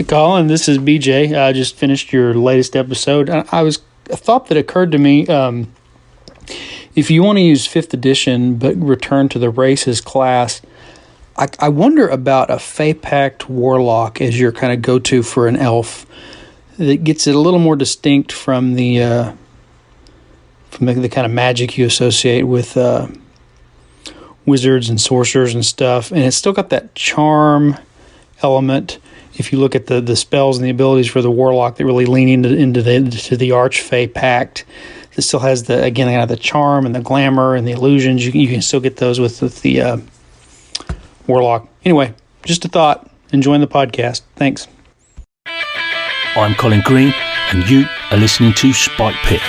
Colin, this is BJ. I just finished your latest episode. A thought that occurred to me, if you want to use 5th edition but return to the races class, I wonder about a Fey-Pact Warlock as your kind of go-to for an elf that gets it a little more distinct from the kind of magic you associate with wizards and sorcerers and stuff, and it's still got that charm element. If you look at the spells and the abilities for the warlock that really lean into the Archfey Pact, it still has the charm and the glamour and the illusions. You can still get those with the warlock. Anyway, just a thought. Enjoying the podcast. Thanks. I'm Colin Green, and you are listening to Spike Pit,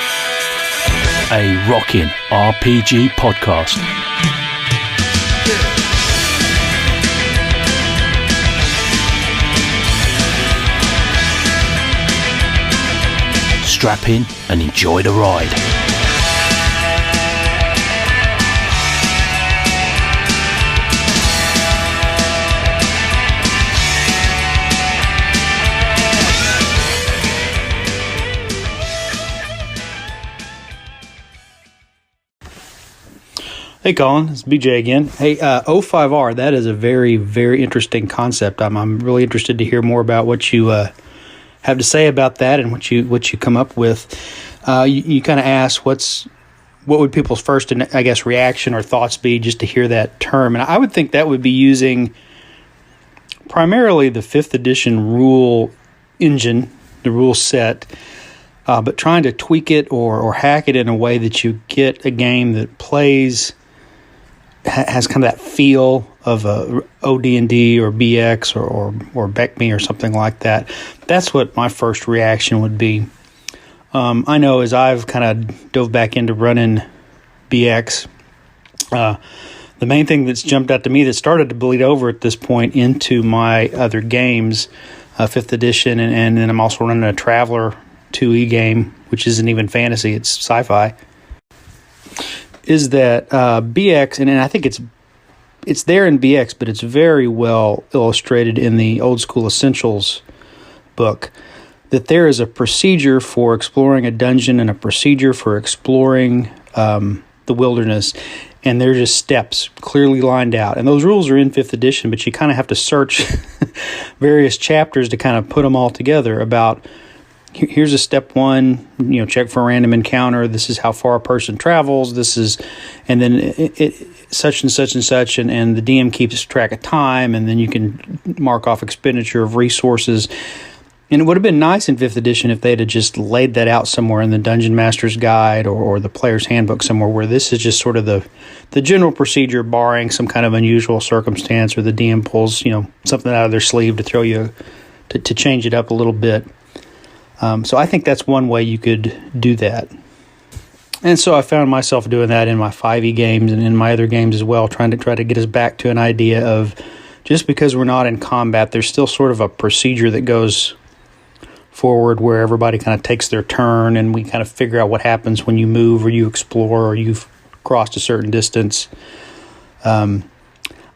a rockin' RPG podcast. Strap in and enjoy the ride. Hey Colin, it's BJ again. Hey, O5R, that is a very, very interesting concept. I'm really interested to hear more about what you have to say about that and what you come up with. You kind of asked what would people's first, I guess, reaction or thoughts be just to hear that term, and I would think that would be using primarily the 5th edition rule engine, the rule set, but trying to tweak it or hack it in a way that you get a game that has kind of that feel of a OD&D or BX or BECME or something like that. That's what my first reaction would be. I know as I've kind of dove back into running BX, the main thing that's jumped out to me that started to bleed over at this point into my other games, 5th edition, and then I'm also running a Traveler 2E game, which isn't even fantasy, it's sci-fi, is that BX, and I think it's there in BX, but it's very well illustrated in the Old School Essentials book, that there is a procedure for exploring a dungeon and a procedure for exploring the wilderness, and they're just steps clearly lined out. And those rules are in 5th edition, but you kind of have to search various chapters to kind of put them all together about, here's a step 1, check for a random encounter. This is how far a person travels. This is, and then it such and such and such, and the DM keeps track of time, and then you can mark off expenditure of resources. And it would have been nice in 5th edition if they'd have just laid that out somewhere in the Dungeon Master's Guide or the Player's Handbook somewhere, where this is just sort of the general procedure, barring some kind of unusual circumstance or the DM pulls something out of their sleeve to throw you to change it up a little bit. So I think that's one way you could do that. And so I found myself doing that in my 5e games and in my other games as well, trying to get us back to an idea of, just because we're not in combat, there's still sort of a procedure that goes forward where everybody kind of takes their turn and we kind of figure out what happens when you move or you explore or you've crossed a certain distance. I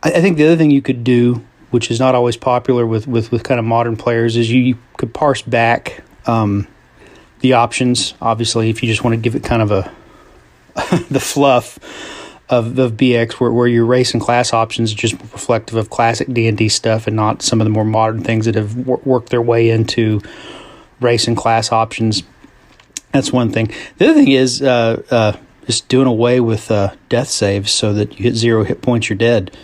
think the other thing you could do, which is not always popular with kind of modern players, is you could parse back the options. Obviously, if you just want to give it kind of the fluff of BX, where your race and class options are just reflective of classic D&D stuff and not some of the more modern things that have worked their way into race and class options. That's one thing. The other thing is just doing away with death saves so that you hit 0 hit points, you're dead.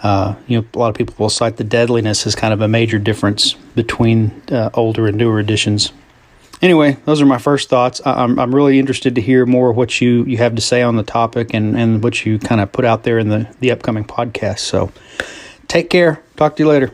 A lot of people will cite the deadliness as kind of a major difference between older and newer editions. Anyway, those are my first thoughts. I'm really interested to hear more of what you have to say on the topic and what you kind of put out there in the upcoming podcast. So take care. Talk to you later.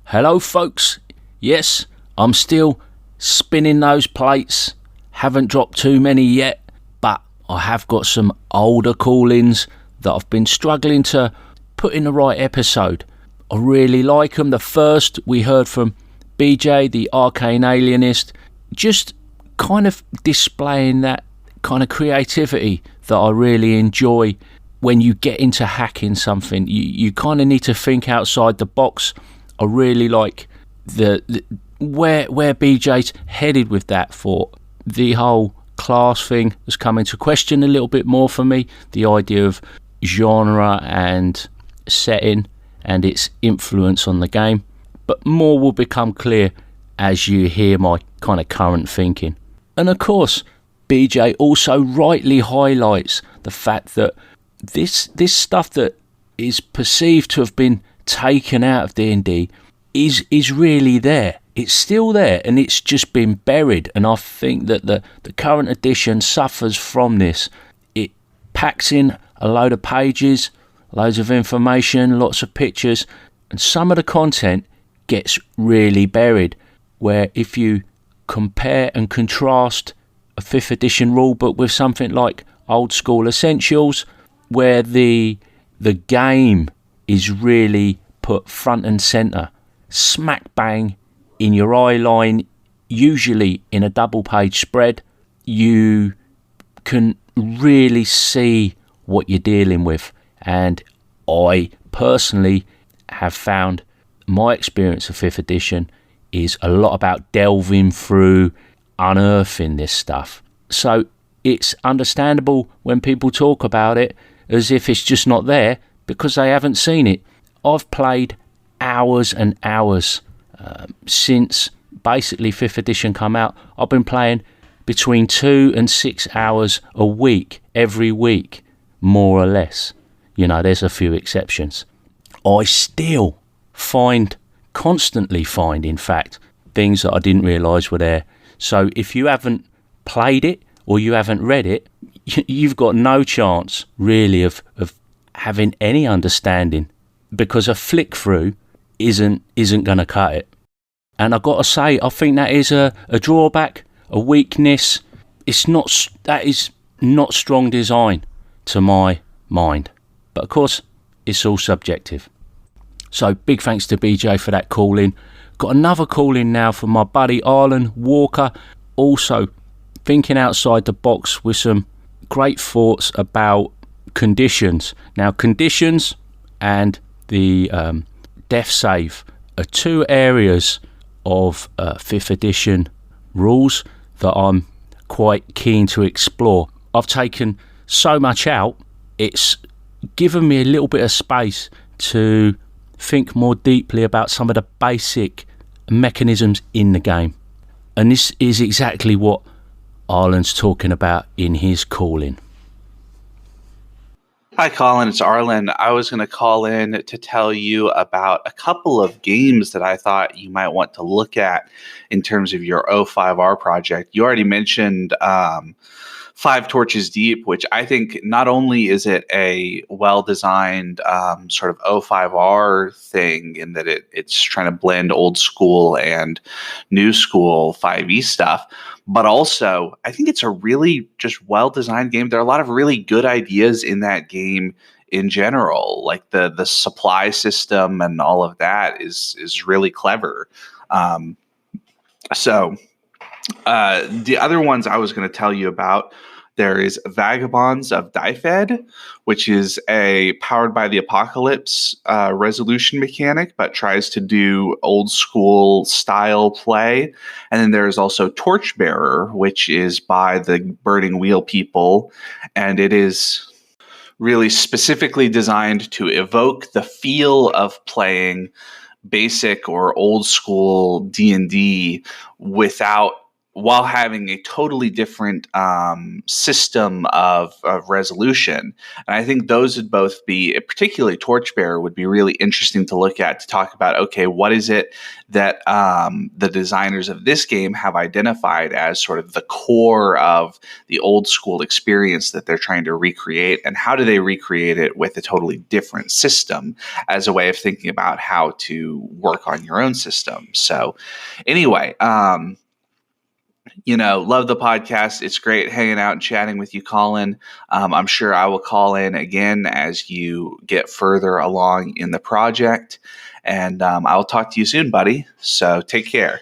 Hello, folks. Yes, I'm still spinning those plates. Haven't dropped too many yet, but I have got some older call-ins that I've been struggling to put in the right episode. I really like them. The first we heard from BJ, the Arcane Alienist, just kind of displaying that kind of creativity that I really enjoy. When you get into hacking something, you kind of need to think outside the box. I really like the where BJ's headed with that for the whole class thing has come into question a little bit more for me. The idea of genre and setting and its influence on the game. But more will become clear as you hear my kind of current thinking. And of course, BJ also rightly highlights the fact that this stuff that is perceived to have been taken out of D&D is really there. It's still there, and it's just been buried. And I think that the current edition suffers from this. It packs in a load of pages, loads of information, lots of pictures, and some of the content gets really buried. Where if you compare and contrast a 5th edition rulebook with something like Old School Essentials, where the game is really put front and centre, smack bang in your eye line, usually in a double page spread, you can really see what you're dealing with. And I personally have found my experience of 5th edition is a lot about delving through, unearthing this stuff. So it's understandable when people talk about it as if it's just not there because they haven't seen it. I've played hours and hours since basically 5th edition come out. I've been playing between 2 and 6 hours a week, every week, more or less. You know, there's a few exceptions. I still constantly find, in fact, things that I didn't realise were there. So if you haven't played it or you haven't read it, you've got no chance really of having any understanding, because a flick through isn't going to cut it. And I've got to say, I think that is a drawback, a weakness. That is not strong design to my mind. But of course, it's all subjective. So big thanks to BJ for that call in. Got another call in now from my buddy Arlen Walker, also thinking outside the box with some great thoughts about conditions. Now, conditions and the death save are two areas of 5th edition rules that I'm quite keen to explore. I've taken so much out, it's given me a little bit of space to think more deeply about some of the basic mechanisms in the game. And this is exactly what Arlen's talking about in his call-in. Hi, Colin. It's Arlen. I was going to call in to tell you about a couple of games that I thought you might want to look at in terms of your O5R project. You already mentioned Five Torches Deep, which I think not only is it a well-designed sort of O5R thing in that it's trying to blend old school and new school 5e stuff, but also I think it's a really just well-designed game. There are a lot of really good ideas in that game in general, like the supply system and all of that is really clever. So the other ones I was going to tell you about, there is Vagabonds of Dyfed, which is a powered by the apocalypse resolution mechanic, but tries to do old school style play. And then there's also Torchbearer, which is by the Burning Wheel people. And it is really specifically designed to evoke the feel of playing basic or old school D&D while having a totally different system of resolution. And I think those would both be, particularly Torchbearer, would be really interesting to look at, to talk about, okay, what is it that the designers of this game have identified as sort of the core of the old school experience that they're trying to recreate, and how do they recreate it with a totally different system as a way of thinking about how to work on your own system. So anyway, love the podcast. It's great hanging out and chatting with you, Colin. I'm sure I will call in again as you get further along in the project. And I'll talk to you soon, buddy. So take care.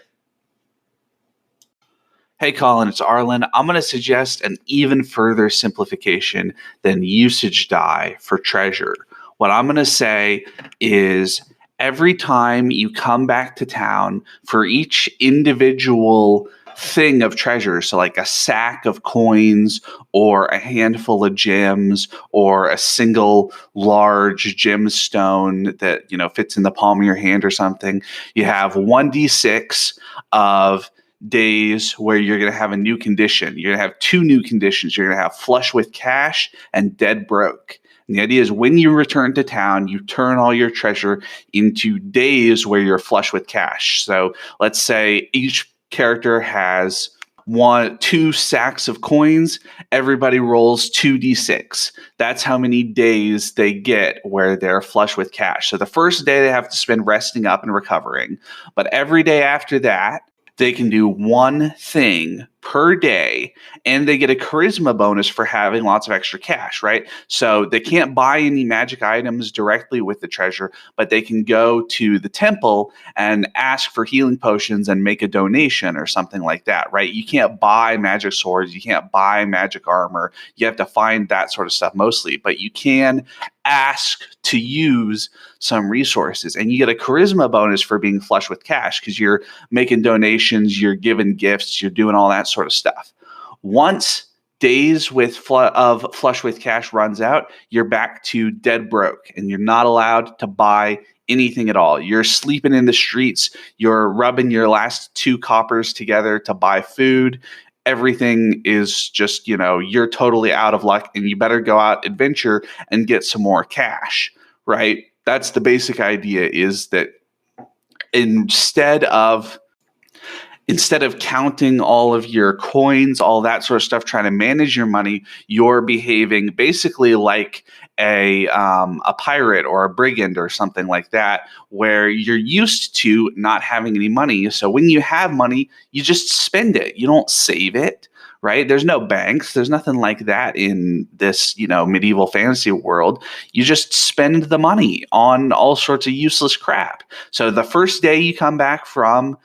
Hey, Colin, it's Arlen. I'm going to suggest an even further simplification than usage die for treasure. What I'm going to say is every time you come back to town, for each individual thing of treasure, so like a sack of coins or a handful of gems or a single large gemstone that, you know, fits in the palm of your hand or something, you have 1d6 of days where you're going to have a new condition. You're going to have 2 new conditions. You're going to have flush with cash and dead broke. And the idea is when you return to town, you turn all your treasure into days where you're flush with cash. So let's say each character has 2 sacks of coins. Everybody rolls 2d6. That's how many days they get where they're flush with cash. So the first day they have to spend resting up and recovering. But every day after that, they can do one thing per day, and they get a charisma bonus for having lots of extra cash, right? So they can't buy any magic items directly with the treasure, but they can go to the temple and ask for healing potions and make a donation or something like that, right? You can't buy magic swords. You can't buy magic armor. You have to find that sort of stuff mostly, but you can ask to use some resources, and you get a charisma bonus for being flush with cash because you're making donations, you're giving gifts, you're doing all that sort of stuff. Once days of flush with cash runs out, you're back to dead broke, and you're not allowed to buy anything at all. You're sleeping in the streets. You're rubbing your last 2 coppers together to buy food. Everything is just, you know, you're totally out of luck, and you better go out adventure and get some more cash, right? That's the basic idea, is that instead of counting all of your coins, all that sort of stuff, trying to manage your money, you're behaving basically like a pirate or a brigand or something like that, where you're used to not having any money. So when you have money, you just spend it. You don't save it, right? There's no banks. There's nothing like that in this, you know, medieval fantasy world. You just spend the money on all sorts of useless crap. So the first day you come back from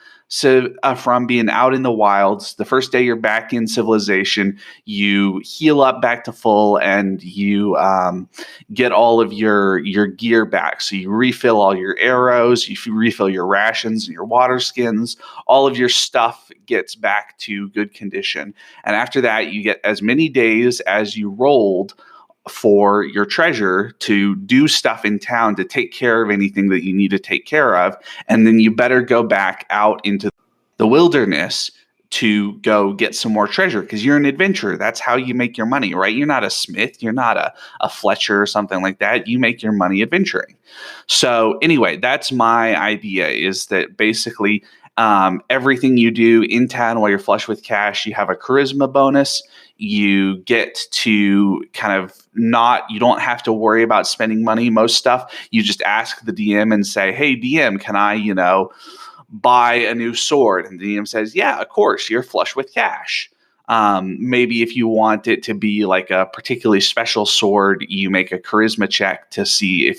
being out in the wilds, the first day you're back in civilization, you heal up back to full, and you get all of your gear back. So you refill all your arrows, you refill your rations and your water skins, all of your stuff gets back to good condition. And after that, you get as many days as you rolled for your treasure to do stuff in town, to take care of anything that you need to take care of. And then you better go back out into the wilderness to go get some more treasure, because you're an adventurer. That's how you make your money, right? You're not a smith. You're not a Fletcher or something like that. You make your money adventuring. So anyway, that's my idea, is that basically everything you do in town while you're flush with cash, you have a charisma bonus. You get to you don't have to worry about spending money. Most stuff, you just ask the DM and say, hey, DM, can I, buy a new sword? And the DM says, yeah, of course, you're flush with cash. Maybe if you want it to be like a particularly special sword, you make a charisma check to see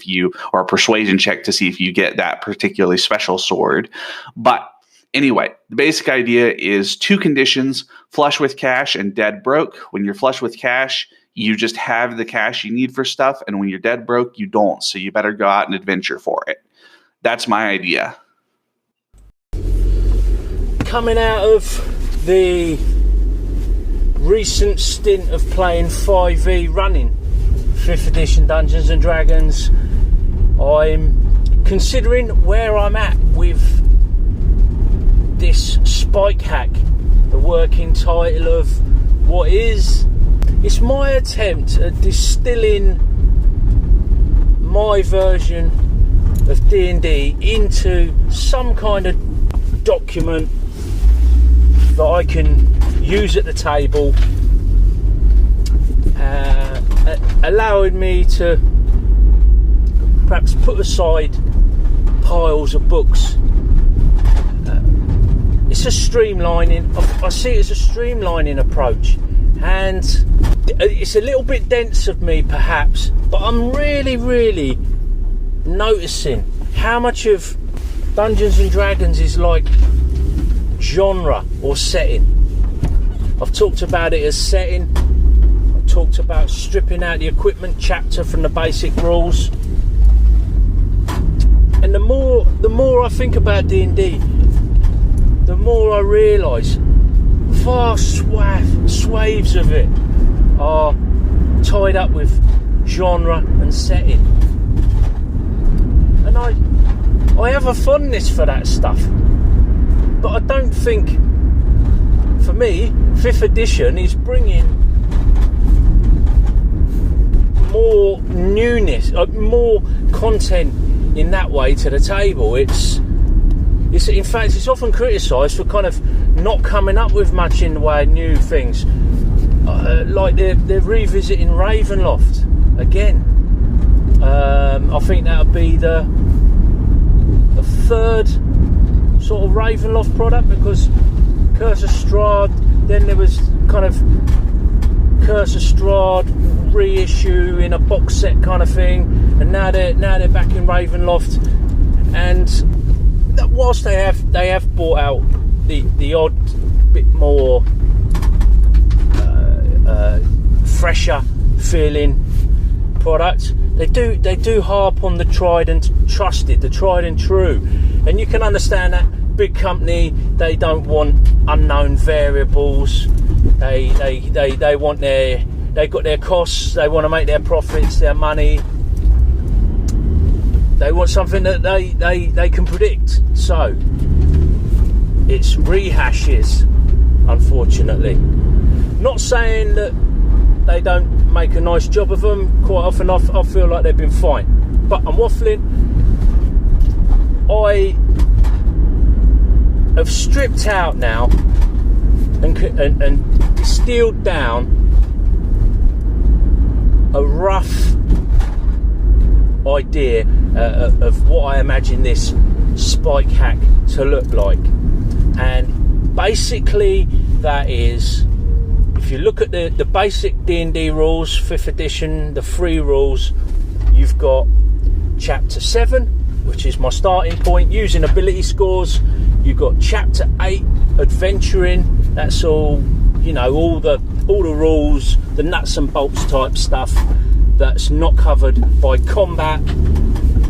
or a persuasion check to see if you get that particularly special sword. But anyway, the basic idea is 2 conditions: flush with cash and dead broke. When you're flush with cash, you just have the cash you need for stuff. And when you're dead broke, you don't. So you better go out and adventure for it. That's my idea. Coming out of the recent stint of playing 5e running 5th edition Dungeons and Dragons, I'm considering where I'm at with this spike hack, the working title of what is. It's my attempt at distilling my version of D&D into some kind of document that I can use at the table, allowing me to perhaps put aside piles of books. It's a streamlining. I see it as a streamlining approach, and it's a little bit dense of me perhaps, but I'm really noticing how much of Dungeons and Dragons is like genre or setting. I've talked about it as setting. I've talked about stripping out the equipment chapter from the basic rules. And the more I think about D&D, the more I realise vast swathes of it are tied up with genre and setting. And I have a fondness for that stuff. But I don't think, for me, 5th edition is bringing more newness, more content in that way to the table. It's in fact, it's often criticised for kind of not coming up with much in the way of new things. Like they're revisiting Ravenloft again. I think that'll be the third sort of Ravenloft product, because Curse of Strahd, then there was kind of Curse of Strahd reissue in a box set kind of thing, and now they're back in Ravenloft. And whilst they have brought out the odd bit more fresher feeling product, they do harp on the tried and trusted, the tried and true. And you can understand that big company, they don't want unknown variables. They want they've got their costs, they want to make their profits, their money. They want something that they can predict. So it's rehashes, unfortunately. Not saying that they don't make a nice job of them. Quite often I feel like they've been fine. But I'm waffling. I have stripped out now and distilled down a rough idea of what I imagine this spike hack to look like. And basically that is, if you look at the basic D&D rules, 5th edition, the free rules, you've got chapter 7, which is my starting point, using ability scores. You've got chapter 8, adventuring. That's all, all the rules, the nuts and bolts type stuff that's not covered by combat,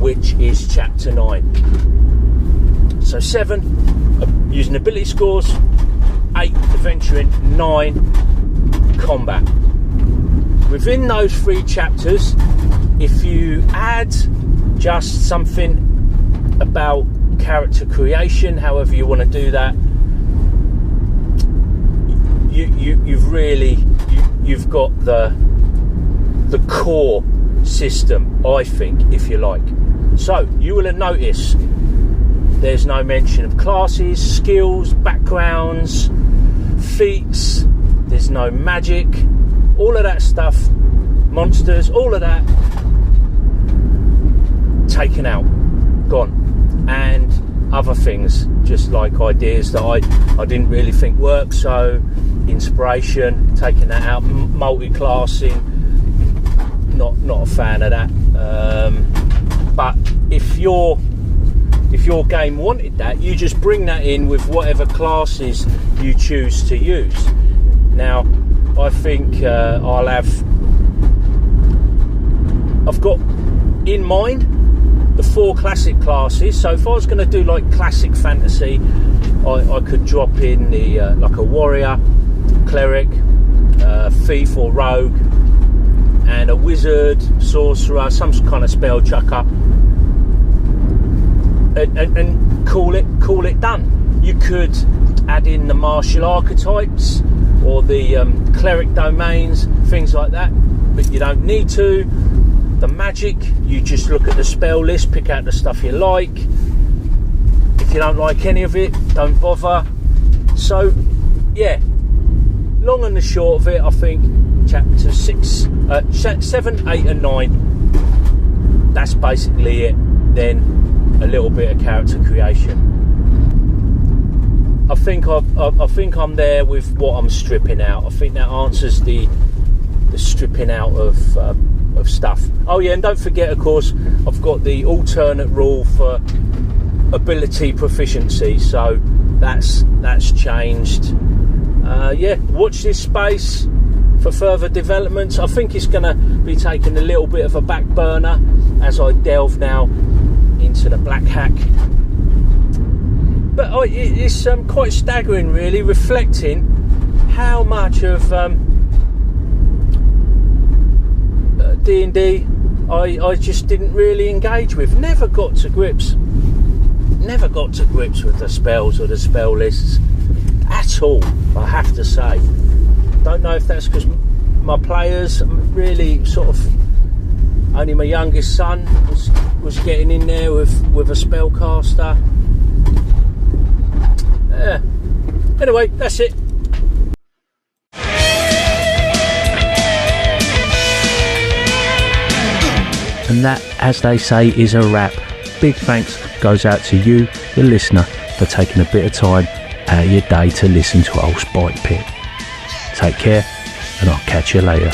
which is chapter 9. So 7, using ability scores, 8, adventuring, 9, combat. Within those 3 chapters, if you add just something about character creation, however you want to do that, you've got the core system, I think, if you like. So you will have noticed there's no mention of classes, skills, backgrounds, feats. There's no magic, all of that stuff, monsters, all of that taken out, gone. And other things, just like ideas that I didn't really think worked. So inspiration, taking that out. Multi-classing, not a fan of that. But if your game wanted that, you just bring that in with whatever classes you choose to use. Now I think I've got in mind the 4 classic classes. So if I was going to do like classic fantasy, I could drop in the like a warrior, cleric, thief or rogue, and a wizard, sorcerer, some kind of spell chucker, and call it done. You could add in the martial archetypes or the cleric domains, things like that, but you don't need to. The magic, you just look at the spell list, pick out the stuff you like. If you don't like any of it, don't bother. So yeah, long and the short of it, I think chapter 7, 8 and 9, that's basically it. Then a little bit of character creation. I think I'm there with what I'm stripping out. I think that answers the stripping out of stuff. Oh yeah, and don't forget, of course, I've got the alternate rule for ability proficiency, so that's changed. Yeah, watch this space for further developments. I think it's going to be taking a little bit of a back burner as I delve now into to the black hack. But it's quite staggering, really, reflecting how much of D&D I just didn't really engage with. Never got to grips with the spells or the spell lists at all, I have to say. Don't know if that's because my players really sort of, only my youngest son was getting in there with a spellcaster. Anyway, that's it. And that, as they say, is a wrap. Big thanks goes out to you, the listener, for taking a bit of time out of your day to listen to old Spike Pit. Take care, and I'll catch you later.